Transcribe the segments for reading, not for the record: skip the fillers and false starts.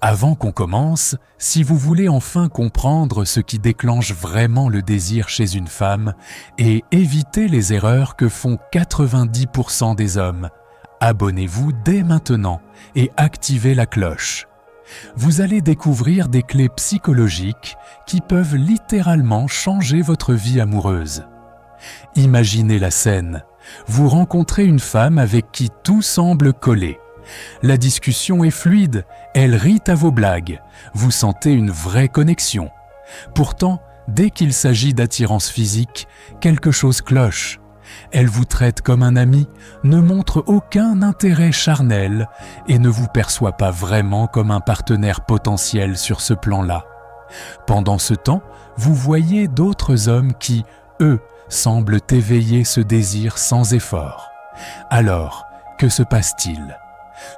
Avant qu'on commence, si vous voulez enfin comprendre ce qui déclenche vraiment le désir chez une femme et éviter les erreurs que font 90% des hommes, abonnez-vous dès maintenant et activez la cloche. Vous allez découvrir des clés psychologiques qui peuvent littéralement changer votre vie amoureuse. Imaginez la scène. Vous rencontrez une femme avec qui tout semble coller. La discussion est fluide, elle rit à vos blagues, vous sentez une vraie connexion. Pourtant, dès qu'il s'agit d'attirance physique, quelque chose cloche. Elle vous traite comme un ami, ne montre aucun intérêt charnel et ne vous perçoit pas vraiment comme un partenaire potentiel sur ce plan-là. Pendant ce temps, vous voyez d'autres hommes qui, eux, semblent éveiller ce désir sans effort. Alors, que se passe-t-il ?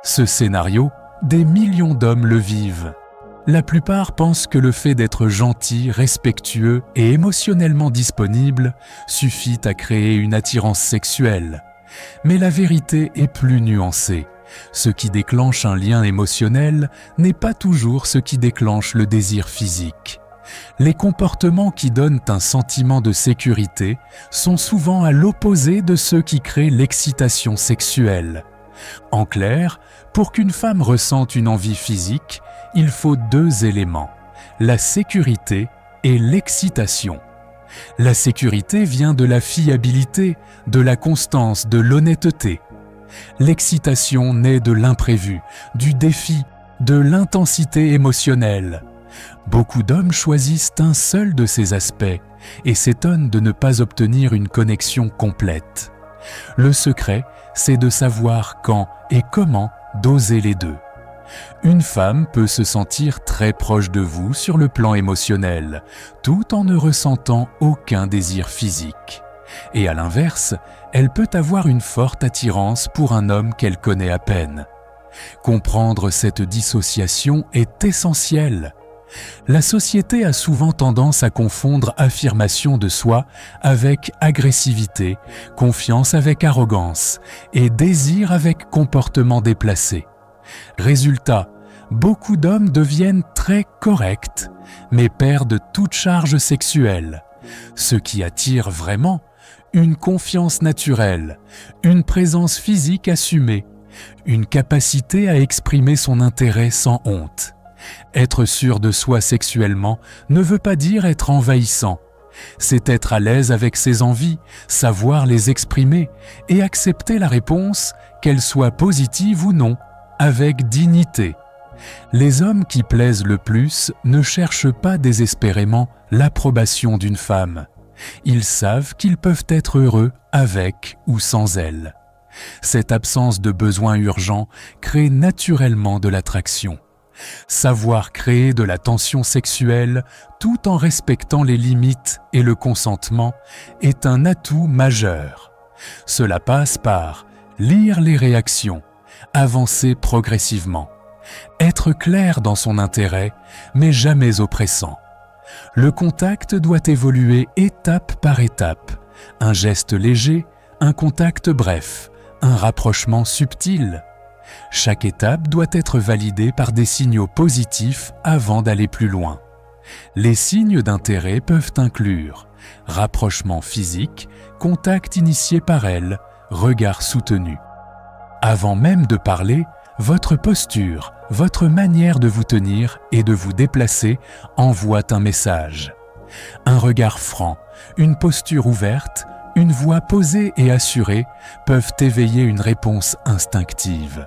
Ce scénario, des millions d'hommes le vivent. La plupart pensent que le fait d'être gentil, respectueux et émotionnellement disponible suffit à créer une attirance sexuelle. Mais la vérité est plus nuancée. Ce qui déclenche un lien émotionnel n'est pas toujours ce qui déclenche le désir physique. Les comportements qui donnent un sentiment de sécurité sont souvent à l'opposé de ceux qui créent l'excitation sexuelle. En clair, pour qu'une femme ressente une envie physique, il faut deux éléments, la sécurité et l'excitation. La sécurité vient de la fiabilité, de la constance, de l'honnêteté. L'excitation naît de l'imprévu, du défi, de l'intensité émotionnelle. Beaucoup d'hommes choisissent un seul de ces aspects et s'étonnent de ne pas obtenir une connexion complète. Le secret, c'est de savoir quand et comment doser les deux. Une femme peut se sentir très proche de vous sur le plan émotionnel, tout en ne ressentant aucun désir physique. Et à l'inverse, elle peut avoir une forte attirance pour un homme qu'elle connaît à peine. Comprendre cette dissociation est essentiel. La société a souvent tendance à confondre affirmation de soi avec agressivité, confiance avec arrogance et désir avec comportement déplacé. Résultat, beaucoup d'hommes deviennent très corrects, mais perdent toute charge sexuelle. Ce qui attire vraiment, une confiance naturelle, une présence physique assumée, une capacité à exprimer son intérêt sans honte. Être sûr de soi sexuellement ne veut pas dire être envahissant. C'est être à l'aise avec ses envies, savoir les exprimer et accepter la réponse, qu'elle soit positive ou non, avec dignité. Les hommes qui plaisent le plus ne cherchent pas désespérément l'approbation d'une femme. Ils savent qu'ils peuvent être heureux avec ou sans elle. Cette absence de besoin urgent crée naturellement de l'attraction. Savoir créer de la tension sexuelle tout en respectant les limites et le consentement est un atout majeur. Cela passe par lire les réactions, avancer progressivement, être clair dans son intérêt, mais jamais oppressant. Le contact doit évoluer étape par étape, un geste léger, un contact bref, un rapprochement subtil. Chaque étape doit être validée par des signaux positifs avant d'aller plus loin. Les signes d'intérêt peuvent inclure rapprochement physique, contact initié par elle, regard soutenu. Avant même de parler, votre posture, votre manière de vous tenir et de vous déplacer envoient un message. Un regard franc, une posture ouverte, une voix posée et assurée peuvent éveiller une réponse instinctive.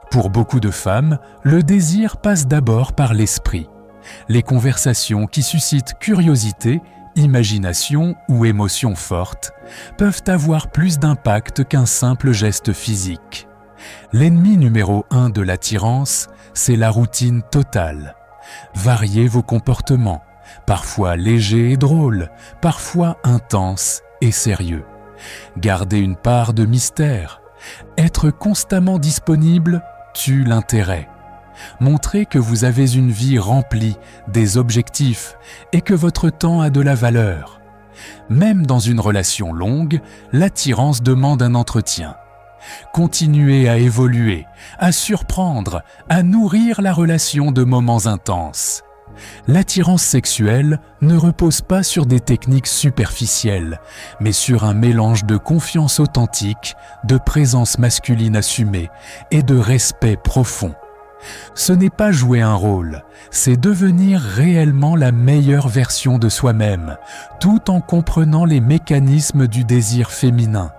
Pour beaucoup de femmes, le désir passe d'abord par l'esprit. Les conversations qui suscitent curiosité, imagination ou émotion forte peuvent avoir plus d'impact qu'un simple geste physique. L'ennemi numéro 1 de l'attirance, c'est la routine totale. Variez vos comportements, parfois légers et drôles, parfois intenses et sérieux. Gardez une part de mystère. Être constamment disponible tue l'intérêt. Montrez que vous avez une vie remplie, des objectifs et que votre temps a de la valeur. Même dans une relation longue, l'attirance demande un entretien. Continuez à évoluer, à surprendre, à nourrir la relation de moments intenses. L'attirance sexuelle ne repose pas sur des techniques superficielles, mais sur un mélange de confiance authentique, de présence masculine assumée et de respect profond. Ce n'est pas jouer un rôle, c'est devenir réellement la meilleure version de soi-même, tout en comprenant les mécanismes du désir féminin.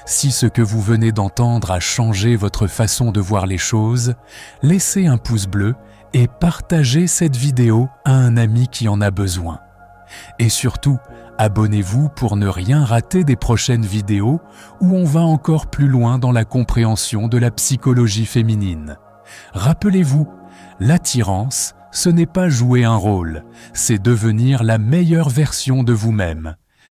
Si ce que vous venez d'entendre a changé votre façon de voir les choses, laissez un pouce bleu et partagez cette vidéo à un ami qui en a besoin. Et surtout, abonnez-vous pour ne rien rater des prochaines vidéos où on va encore plus loin dans la compréhension de la psychologie féminine. Rappelez-vous, l'attirance, ce n'est pas jouer un rôle, c'est devenir la meilleure version de vous-même.